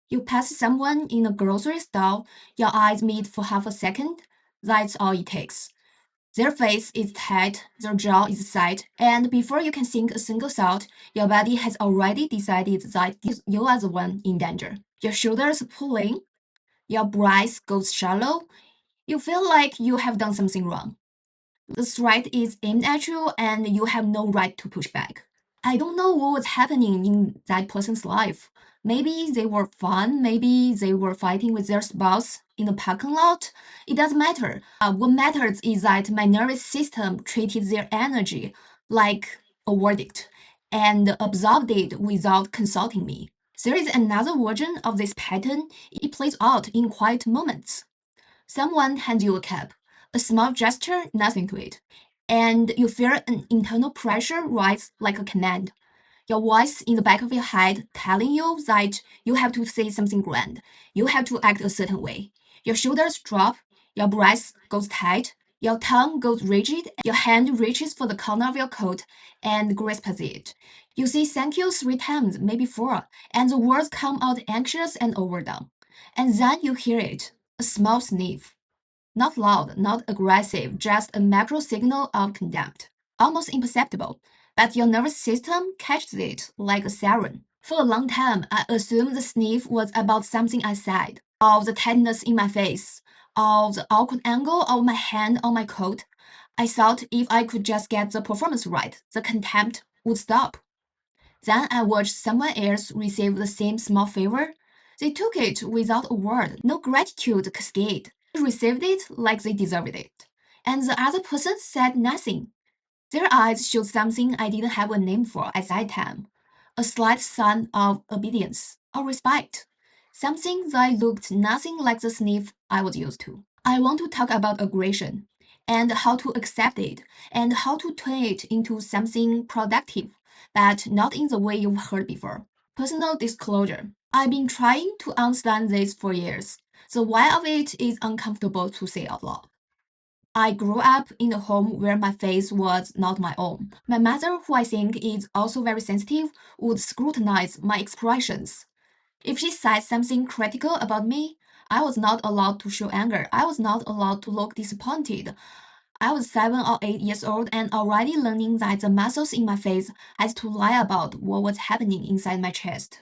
You pass someone in a grocery store, your eyes meet for half a second. That's all it takes. Their face is tight, their jaw is set, and before you can think a single thought, your body has already decided that you are the one in danger. Your shoulders pull in, your breath goes shallow. You feel like you have done something wrong. The threat is aimed at you, and you have no right to push back. I don't know what was happening in that person's life. Maybe they were fun, maybe they were fighting with their spouse in the parking lot. It doesn't matter. What matters is that my nervous system treated their energy like a verdict and absorbed it without consulting me. There is another version of this pattern. It plays out in quiet moments. Someone hands you a cup, a small gesture, nothing to it, and you feel an internal pressure rise like a command. Your voice in the back of your head telling you that you have to say something grand, you have to act a certain way. Your shoulders drop, your breath goes tight, your tongue goes rigid, your hand reaches for the corner of your coat and grasps it. You say thank you 3 times, maybe 4, and the words come out anxious and overdone. And then you hear it, a small sniff. Not loud, not aggressive, just a macro signal of contempt. Almost imperceptible, but your nervous system catches it like a siren. For a long time, I assumed the sniff was about something I said, or the tightness in my face, or the awkward angle of my hand on my coat. I thought if I could just get the performance right, the contempt would stop. Then I watched someone else receive the same small favor. They took it without a word, no gratitude cascade. They received it like they deserved it. And the other person said nothing. Their eyes showed something I didn't have a name for at that time. A slight sign of obedience or respect. Something that looked nothing like the sniff I was used to. I want to talk about aggression and how to accept it and how to turn it into something productive, but not in the way you've heard before. Personal disclosure. I've been trying to understand this for years. The why of it is uncomfortable to say out loud. I grew up in a home where my face was not my own. My mother, who I think is also very sensitive, would scrutinize my expressions. If she said something critical about me, I was not allowed to show anger. I was not allowed to look disappointed. I was 7 or 8 years old and already learning that the muscles in my face had to lie about what was happening inside my chest.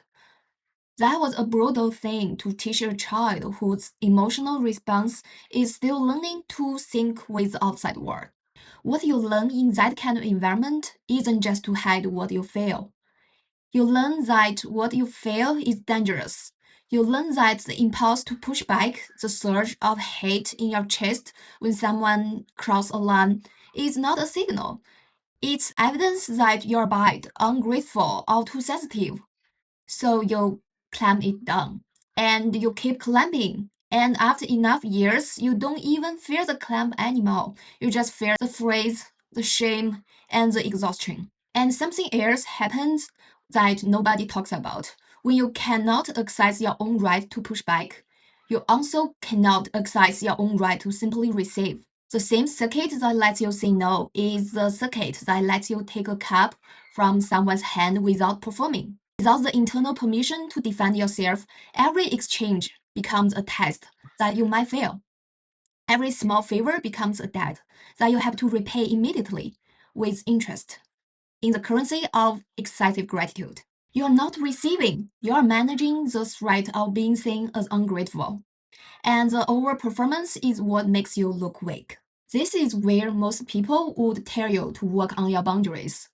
That was a brutal thing to teach a child whose emotional response is still learning to sync with the outside world. What you learn in that kind of environment isn't just to hide what you feel. You learn that what you feel is dangerous. You learn that the impulse to push back, the surge of hate in your chest when someone crosses a line, is not a signal. It's evidence that you're bad, ungrateful, or too sensitive. So you clamp it down, and you keep clamping. And after enough years, you don't even fear the clamp anymore. You just fear the freeze, the shame, and the exhaustion. And something else happens that nobody talks about. When you cannot exercise your own right to push back, you also cannot exercise your own right to simply receive. The same circuit that lets you say no is the circuit that lets you take a cup from someone's hand without performing. Without the internal permission to defend yourself, every exchange becomes a test that you might fail. Every small favor becomes a debt that you have to repay immediately with interest in the currency of excessive gratitude. You are not receiving, you are managing the threat of being seen as ungrateful. And the overperformance is what makes you look weak. This is where most people would tell you to work on your boundaries.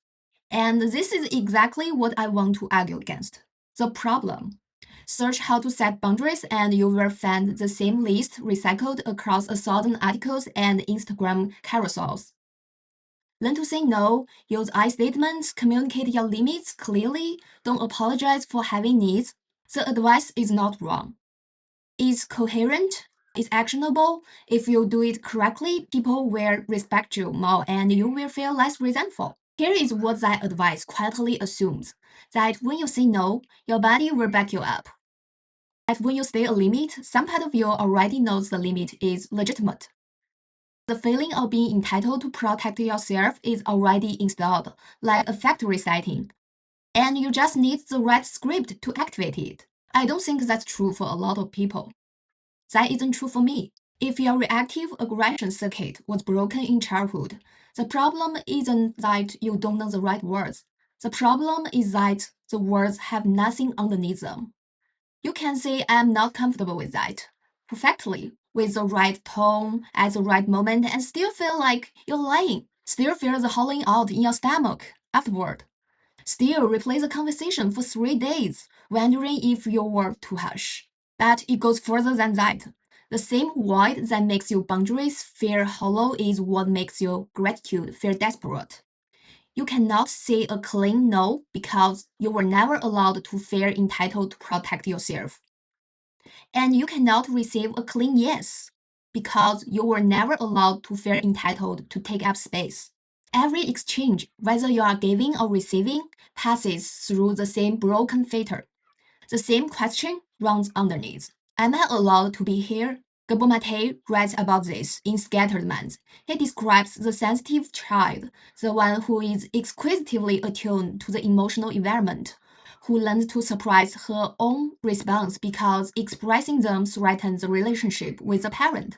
And this is exactly what I want to argue against. The problem. Search how to set boundaries and you will find the same list recycled across 1,000 articles and Instagram carousels. Learn to say no, use I statements, communicate your limits clearly, don't apologize for having needs. The advice is not wrong. It's coherent, it's actionable. If you do it correctly, people will respect you more and you will feel less resentful. Here is what that advice quietly assumes, that when you say no, your body will back you up. That when you stay a limit, some part of you already knows the limit is legitimate. The feeling of being entitled to protect yourself is already installed, like a factory setting, and you just need the right script to activate it. I don't think that's true for a lot of people. That isn't true for me. If your reactive aggression circuit was broken in childhood, the problem isn't that you don't know the right words. The problem is that the words have nothing underneath them. You can say I'm not comfortable with that perfectly, with the right tone at the right moment, and still feel like you're lying. Still feel the hollowing out in your stomach afterward. Still replay the conversation for 3 days, wondering if you were too harsh. But it goes further than that. The same void that makes your boundaries feel hollow is what makes your gratitude feel desperate. You cannot say a clean no because you were never allowed to feel entitled to protect yourself. And you cannot receive a clean yes because you were never allowed to feel entitled to take up space. Every exchange, whether you are giving or receiving, passes through the same broken filter. The same question runs underneath. Am I allowed to be here? Gabor Maté writes about this in Scattered Minds. He describes the sensitive child, the one who is exquisitely attuned to the emotional environment, who learns to suppress her own response because expressing them threatens the relationship with the parent.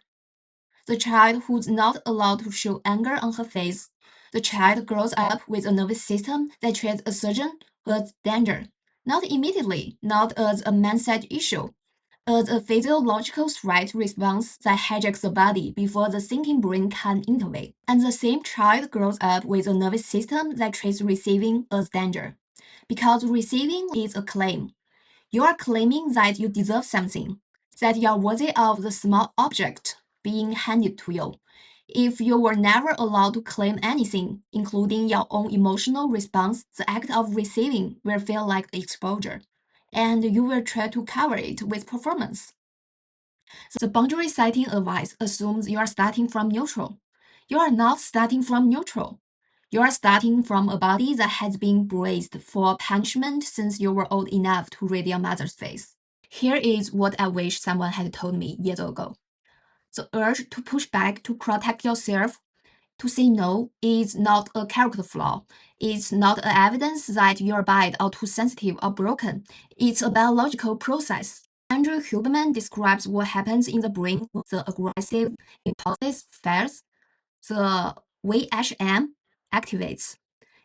The child who's not allowed to show anger on her face. The child grows up with a nervous system that treats a surgeon as danger, not immediately, not as a mindset issue, as a physiological threat response that hijacks the body before the thinking brain can intervene. And the same child grows up with a nervous system that treats receiving as danger. Because receiving is a claim. You are claiming that you deserve something, that you are worthy of the small object being handed to you. If you were never allowed to claim anything, including your own emotional response, the act of receiving will feel like exposure, and you will try to cover it with performance. The boundary setting advice assumes you are starting from neutral. You are not starting from neutral. You are starting from a body that has been braced for punishment since you were old enough to read your mother's face. Here is what I wish someone had told me years ago. The urge to push back to protect yourself, to say no, is not a character flaw. It's not evidence that you're bad or too sensitive or broken. It's a biological process. Andrew Huberman describes what happens in the brain when the aggressive impulses fails. The VHM activates.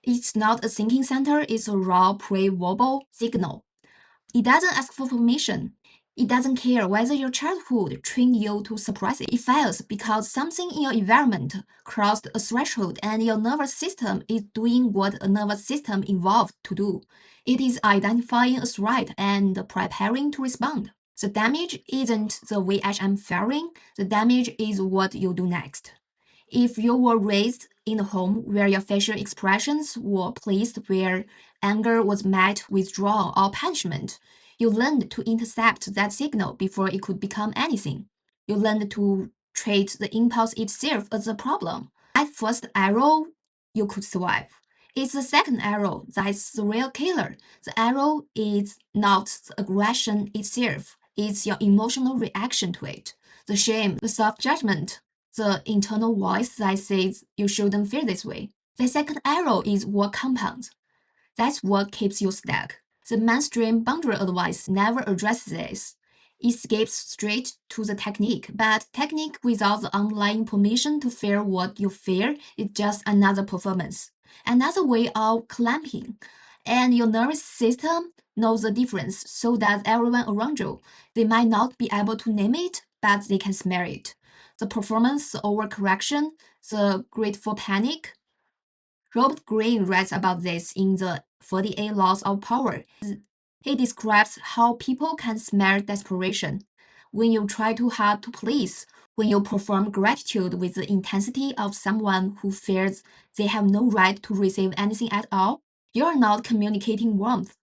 It's not a thinking center, it's a raw pre-verbal signal. It doesn't ask for permission. It doesn't care whether your childhood trained you to suppress it. It fails because something in your environment crossed a threshold and your nervous system is doing what a nervous system evolved to do. It is identifying a threat and preparing to respond. The damage isn't the VHM failing, the damage is what you do next. If you were raised in a home where your facial expressions were pleased, where anger was met with withdrawal or punishment, you learned to intercept that signal before it could become anything. You learned to treat the impulse itself as a problem. At first arrow, you could survive. It's the second arrow that's the real killer. The arrow is not the aggression itself, it's your emotional reaction to it. The shame, the self-judgment, the internal voice that says you shouldn't feel this way. The second arrow is what compounds. That's what keeps you stuck. The mainstream boundary advice never addresses this. It skips straight to the technique, but technique without the underlying permission to feel what you feel is just another performance, another way of clamping. And your nervous system knows the difference so that everyone around you, they might not be able to name it, but they can smell it. The performance, the overcorrection, the grateful panic. Robert Greene writes about this in the 48 Laws of Power. He describes how people can smell desperation when you try too hard to please, when you perform gratitude with the intensity of someone who feels they have no right to receive anything at all. You are not communicating warmth.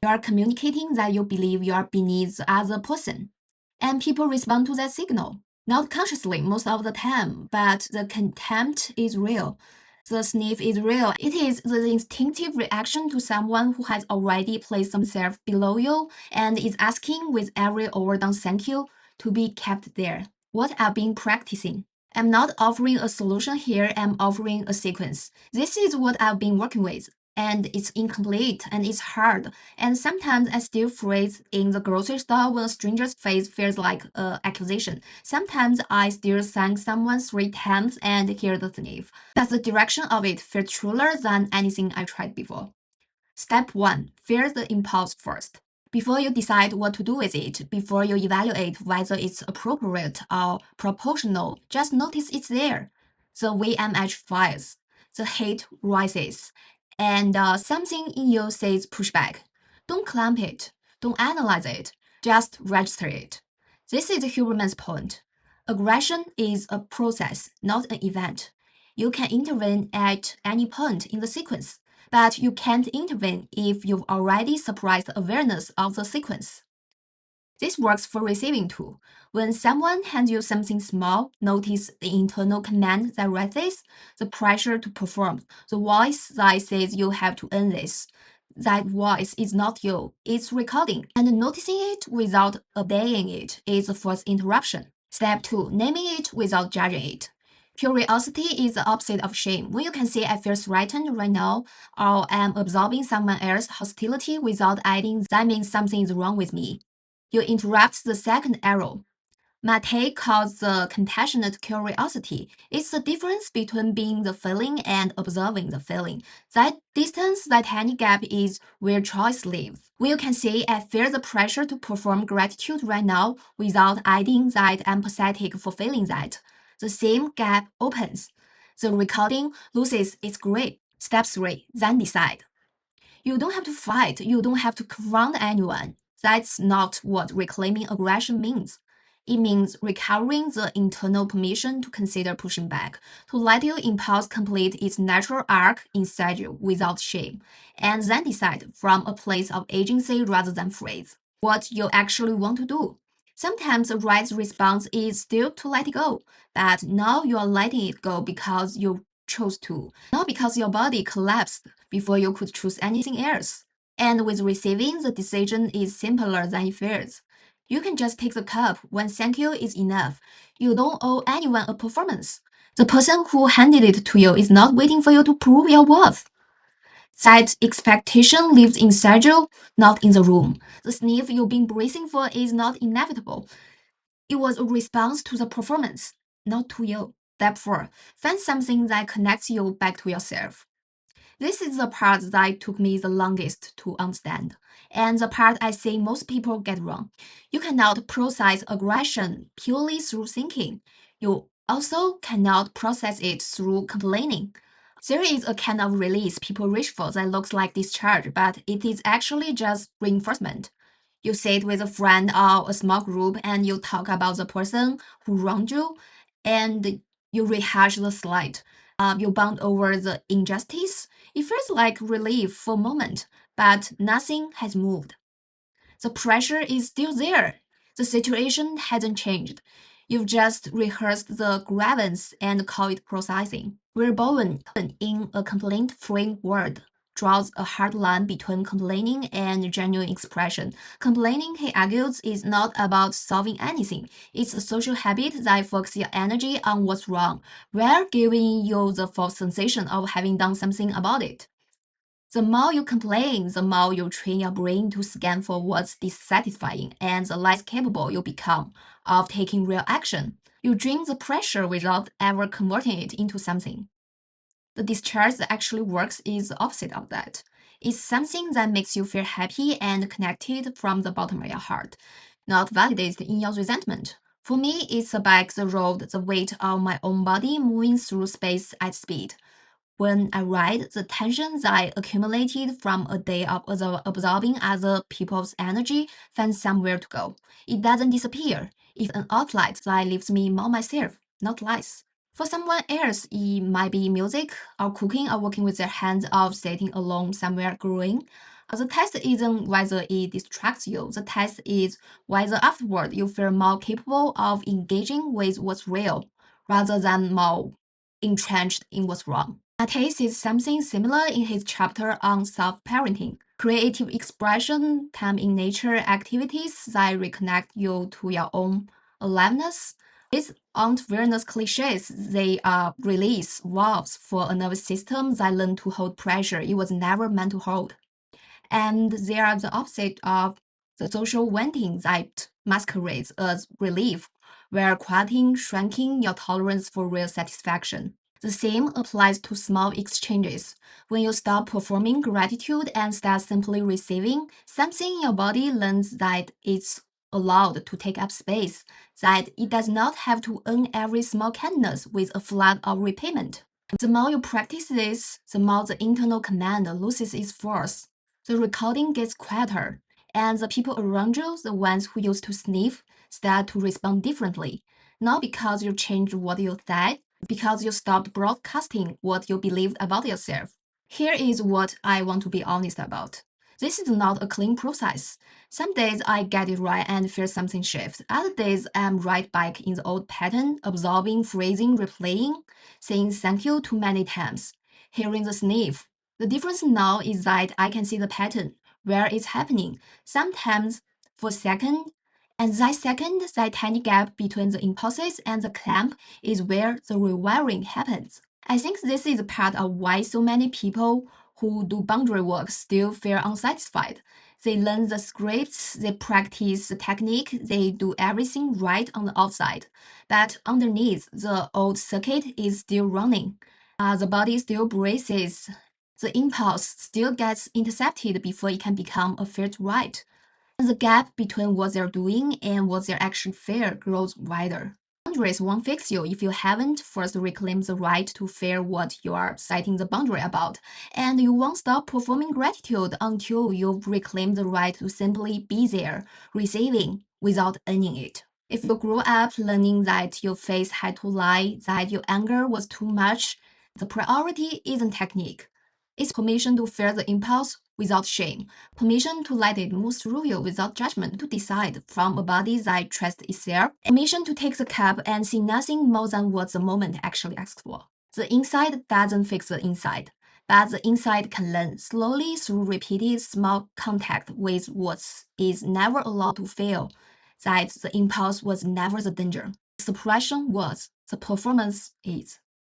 You are communicating that you believe you are beneath the other person. And people respond to that signal. Not consciously most of the time, but the contempt is real. The sniff is real. It is the instinctive reaction to someone who has already placed themselves below you and is asking with every overdone thank you to be kept there. What I've been practicing. I'm not offering a solution here, I'm offering a sequence. This is what I've been working with. and it's incomplete and it's hard. And sometimes I still freeze in the grocery store when a stranger's face feels like an accusation. Sometimes I still thank someone 3 times and hear the sniff. That's the direction of it feels truer than anything I tried before. Step 1. Feel the impulse first. Before you decide what to do with it, before you evaluate whether it's appropriate or proportional, just notice it's there. The VMH fires, the hate rises, and something in you says push back. Don't clamp it, don't analyze it, just register it. This is Huberman's point. Aggression is a process, not an event. You can intervene at any point in the sequence, but you can't intervene if you've already suppressed awareness of the sequence. This works for receiving too. When someone hands you something small, notice the internal command that rises, the pressure to perform, the voice that says you have to earn this. That voice is not you, it's recording, and noticing it without obeying it is the first interruption. Step 2. Naming it without judging it. Curiosity is the opposite of shame. When you can say I feel threatened right now, or I'm absorbing someone else's hostility without adding that means something is wrong with me, you interrupt the second arrow. Maté calls the compassionate curiosity. It's the difference between being the feeling and observing the feeling. That distance, that tiny gap is where choice lives. When you can say, I feel the pressure to perform gratitude right now without adding that I'm pathetic for feeling that, the same gap opens. The recording loses its grip. Step 3. Then decide. You don't have to fight. You don't have to confront anyone. That's not what reclaiming aggression means. It means recovering the internal permission to consider pushing back, to let your impulse complete its natural arc inside you without shame, and then decide from a place of agency rather than freeze what you actually want to do. Sometimes the right response is still to let it go, but now you are letting it go because you chose to, not because your body collapsed before you could choose anything else. And with receiving, the decision is simpler than it feels. You can just take the cup when thank you is enough. You don't owe anyone a performance. The person who handed it to you is not waiting for you to prove your worth. That expectation lives inside you, not in the room. The sniff you've been bracing for is not inevitable. It was a response to the performance, not to you. Step 4. Find something that connects you back to yourself. This is the part that took me the longest to understand, and the part I see most people get wrong. You cannot process aggression purely through thinking. You also cannot process it through complaining. There is a kind of release people reach for that looks like discharge, but it is actually just reinforcement. You sit with a friend or a small group and you talk about the person who wronged you, and you rehash the slight. You bond over the injustice. It feels like relief for a moment, but nothing has moved. The pressure is still there. The situation hasn't changed. You've just rehearsed the grievance and call it processing. We're born in a complaint-free world. Draws a hard line between complaining and genuine expression. Complaining, he argues, is not about solving anything. It's a social habit that focuses your energy on what's wrong, while giving you the false sensation of having done something about it. The more you complain, the more you train your brain to scan for what's dissatisfying, and the less capable you become of taking real action. You drain the pressure without ever converting it into something. The discharge that actually works is the opposite of that. It's something that makes you feel happy and connected from the bottom of your heart, not validated in your resentment. For me, it's a bike that rode the weight of my own body moving through space at speed. When I ride, the tension that I accumulated from a day of absorbing other people's energy finds somewhere to go. It doesn't disappear. It's an outlet that leaves me more myself, not less. For someone else, it might be music, or cooking, or working with their hands, or sitting alone somewhere growing. The test isn't whether it distracts you, the test is whether afterward you feel more capable of engaging with what's real, rather than more entrenched in what's wrong. Maté says something similar in his chapter on self-parenting. Creative expression, time in nature, activities that reconnect you to your own aliveness These aren't villainous cliches, they are release valves for a nervous system that learned to hold pressure it was never meant to hold. And they are the opposite of the social venting that masquerades as relief, where quieting, shrinking your tolerance for real satisfaction. The same applies to small exchanges. When you stop performing gratitude and start simply receiving, something in your body learns that it's allowed to take up space, that it does not have to earn every small kindness with a flood of repayment. The more you practice this, the more the internal command loses its force. The recording gets quieter, and the people around you, the ones who used to sniff, start to respond differently. Not because you changed what you said, because you stopped broadcasting what you believed about yourself. Here is what I want to be honest about. This is not a clean process. Some days I get it right and feel something shift. Other days I'm right back in the old pattern, absorbing, freezing, replaying, saying thank you too many times, hearing the sniff. The difference now is that I can see the pattern, where it's happening, sometimes for a second, and that second, that tiny gap between the impulses and the clamp is where the rewiring happens. I think this is part of why so many people who do boundary work still feel unsatisfied. They learn the scripts, they practice the technique, they do everything right on the outside. But underneath, the old circuit is still running. The body still braces. The impulse still gets intercepted before it can become a felt right. The gap between what they're doing and what they actually feel grows wider. Boundaries won't fix you if you haven't first reclaimed the right to feel what you are setting the boundary about, and you won't stop performing gratitude until you've reclaimed the right to simply be there, receiving, without earning it. If you grew up learning that your face had to lie, that your anger was too much, the priority isn't technique. It's permission to feel the impulse without shame, permission to let it move through you without judgment, to decide from a body that trusts itself, permission to take the cup and see nothing more than what the moment actually asks for. The inside doesn't fix the inside, but the inside can learn slowly through repeated small contact with what is never allowed to fail, that the impulse was never the danger. Suppression was, the performance is.